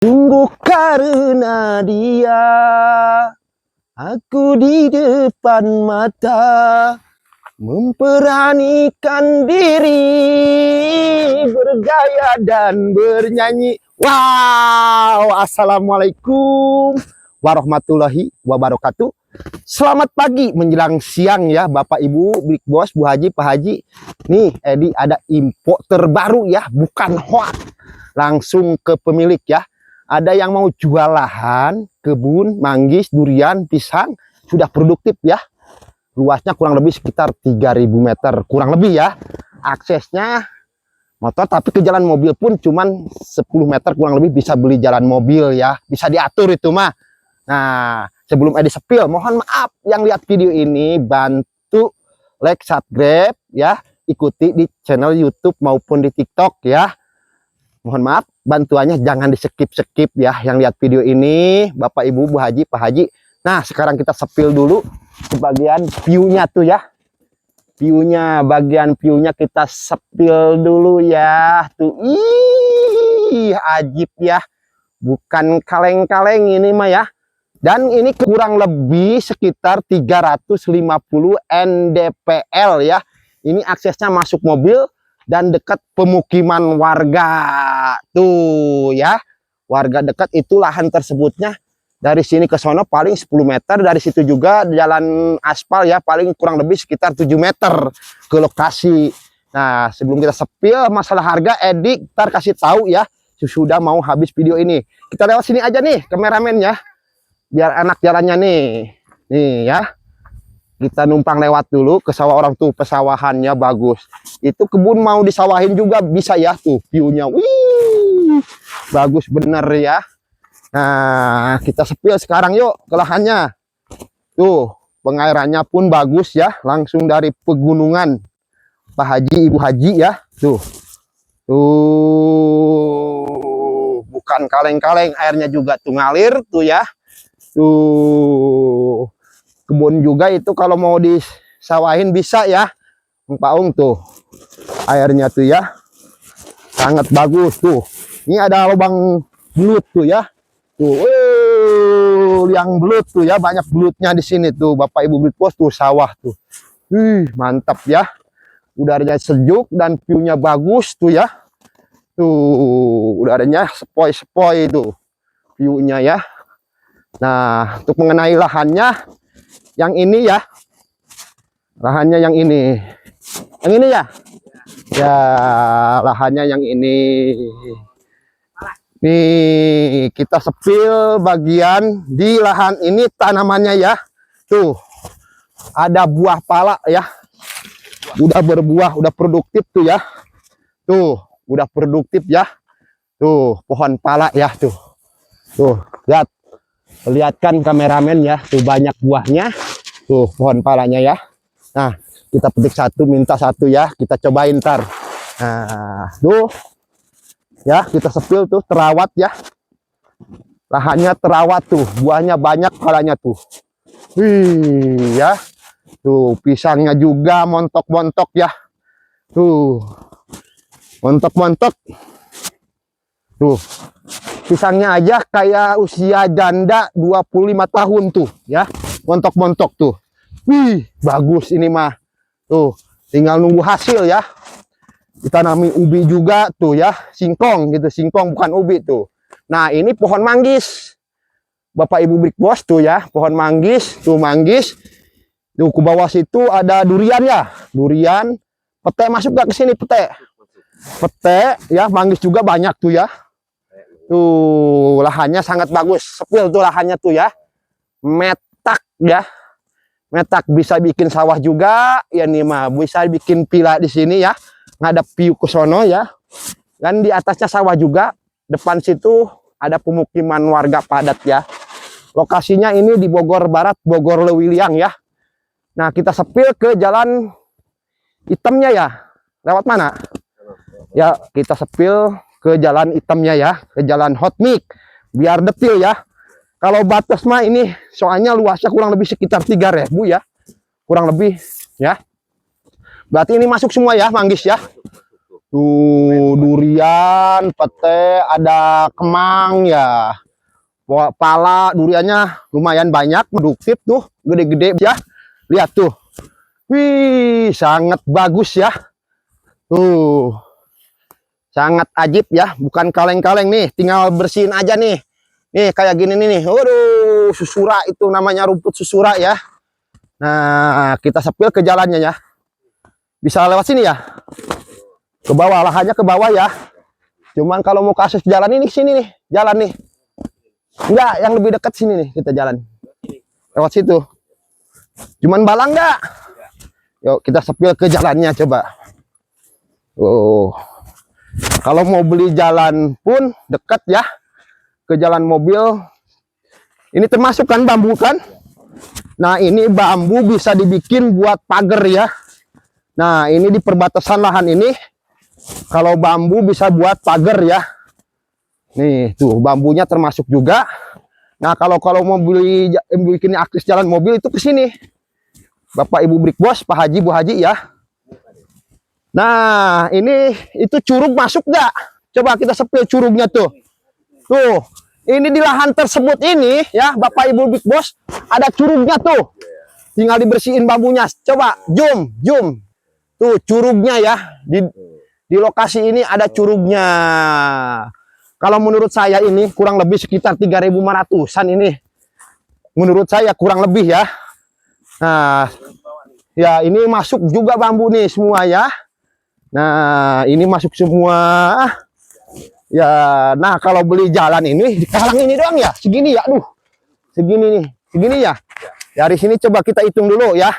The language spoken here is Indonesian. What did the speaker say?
Sungguh karena dia, aku di depan mata memberanikan diri bergaya dan bernyanyi. Wow, assalamualaikum warahmatullahi wabarakatuh. Selamat pagi menjelang siang ya Bapak Ibu, Big Boss, Bu Haji, Pak Haji. Nih Edi ada info terbaru ya, bukan hoax. Langsung ke pemilik ya. Ada yang mau jual lahan, kebun, manggis, durian, pisang, sudah produktif ya. Luasnya kurang lebih sekitar 3.000 meter, kurang lebih ya. Aksesnya motor, tapi ke jalan mobil pun cuman 10 meter kurang lebih bisa beli jalan mobil ya. Bisa diatur itu mah. Nah, sebelum Edi sepil, mohon maaf yang lihat video ini bantu like, subscribe ya. Ikuti di channel YouTube maupun di TikTok ya. Mohon maaf, bantuannya jangan di skip ya yang lihat video ini, Bapak Ibu, Bu Haji, Pak Haji. Nah, sekarang kita sepil dulu ke bagian view-nya tuh ya. Bagian view-nya kita sepil dulu ya. Tuh, ih, ajib ya. Bukan kaleng-kaleng ini mah ya. Dan ini kurang lebih sekitar 350 NDPL ya. Ini aksesnya masuk mobil dan dekat pemukiman warga tuh ya, warga dekat itu lahan tersebutnya. Dari sini ke sono paling 10 meter, dari situ juga jalan aspal ya, paling kurang lebih sekitar 7 meter ke lokasi. Nah, sebelum kita sepil masalah harga, Edi ntar kasih tahu ya sudah mau habis video ini. Kita lewat sini aja nih kameramennya, biar enak jalannya nih ya. Kita numpang lewat dulu ke sawah orang tuh, pesawahannya bagus. Itu kebun mau disawahin juga bisa ya, tuh view-nya. Wih, bagus bener ya. Nah, kita sepil sekarang yuk ke lahannya. Tuh, pengairannya pun bagus ya, langsung dari pegunungan. Pak Haji, Ibu Haji ya. Tuh. Tuh, bukan kaleng-kaleng, airnya juga tuh ngalir tuh ya. Tuh. Kebun juga itu kalau mau disawahin bisa ya, Pak Ung tuh airnya tuh ya sangat bagus tuh. Ini ada lubang belut tuh ya, tuh yang belut tuh ya, banyak belutnya di sini tuh Bapak Ibu Big Boss tuh, sawah tuh. Mantap ya, udaranya sejuk dan view-nya bagus tuh ya. Tuh udaranya sepoi-sepoi tuh view-nya ya. Nah, untuk mengenai lahannya yang ini ya, lahannya yang ini ya, ya lahannya yang ini nih. Kita sepil bagian di lahan ini tanamannya ya. Tuh ada buah pala ya, udah berbuah, udah produktif tuh ya. Tuh udah produktif ya. Tuh pohon pala ya, tuh lihat, lihatkan kameramen ya, tuh banyak buahnya. Tuh pohon palanya ya. Nah, kita petik satu, minta satu ya, kita cobain ntar. Nah, tuh ya, kita sepil tuh, terawat ya. Lahannya terawat tuh, buahnya banyak palanya tuh. Wih ya. Tuh pisangnya juga montok-montok ya. Tuh. Montok-montok. Tuh. Pisangnya aja kayak usia janda 25 tahun tuh ya. Montok-montok tuh. Wih, bagus ini mah. Tuh, tinggal nunggu hasil ya. Ditanami ubi juga tuh ya, singkong gitu, singkong bukan ubi tuh. Nah, ini pohon manggis. Bapak Ibu Big Boss tuh ya, pohon manggis, tuh manggis. Tuh ke bawah situ ada durian ya, durian. Pete masuk gak ke sini pete? Pete ya, manggis juga banyak tuh ya. Tuh, lahannya sangat bagus. Sepil tuh lahannya tuh ya. Metak ya. Metak, bisa bikin sawah juga ya nih mah, bisa bikin pila di sini ya, ngadep view ke sono ya. Dan di atasnya sawah juga, depan situ ada pemukiman warga padat ya. Lokasinya ini di Bogor Barat, Bogor Lewiliang ya. Nah, kita sepil ke jalan hitamnya ya. Lewat mana? Ya, kita sepil ke jalan hitamnya ya, ke jalan hot mic biar detil ya. Kalau batas mah ini soalnya luasnya kurang lebih sekitar 3.000 ya. Kurang lebih ya. Berarti ini masuk semua ya, manggis ya. Tuh durian, pete, ada kemang ya. Pala duriannya lumayan banyak, produktif tuh, gede-gede ya. Lihat tuh. Wih, sangat bagus ya. Tuh. Sangat ajib ya, bukan kaleng-kaleng nih, tinggal bersihin aja nih. Nih kayak gini nih. Waduh, susura itu namanya, rumput susura ya. Nah, kita sepil ke jalannya ya. Bisa lewat sini ya. Ke bawah, lahannya ke bawah ya. Cuman kalau mau kasus jalan ini sini nih, jalan nih. Enggak, yang lebih dekat sini nih kita jalan. Lewat situ. Cuman balang enggak? Yuk kita sepil ke jalannya coba. Oh. Kalau mau beli jalan pun dekat ya. Ke jalan mobil. Ini termasuk kan bambu kan? Nah, ini bambu bisa dibikin buat pagar ya. Nah, ini di perbatasan lahan ini. Kalau bambu bisa buat pagar ya. Nih, tuh bambunya termasuk juga. Nah, kalau mau beli bikin akses jalan mobil itu ke sini. Bapak Ibu Brik Bos, Pak Haji, Bu Haji ya. Nah, ini itu curug masuk nggak? Coba kita sepil curugnya tuh. Tuh, ini di lahan tersebut ini ya, Bapak Ibu Big Boss, ada curugnya tuh. Tinggal dibersihin bambunya. Coba zoom. Tuh curugnya ya. Di lokasi ini ada curugnya. Kalau menurut saya ini kurang lebih sekitar 3.500-an ini. Menurut saya kurang lebih ya. Nah, ya ini masuk juga bambu nih semua ya. Nah, ini masuk semua. Ya, nah kalau beli jalan ini, halang ini doang ya, segini ya, aduh, segini nih, segini ya. Dari sini coba kita hitung dulu ya.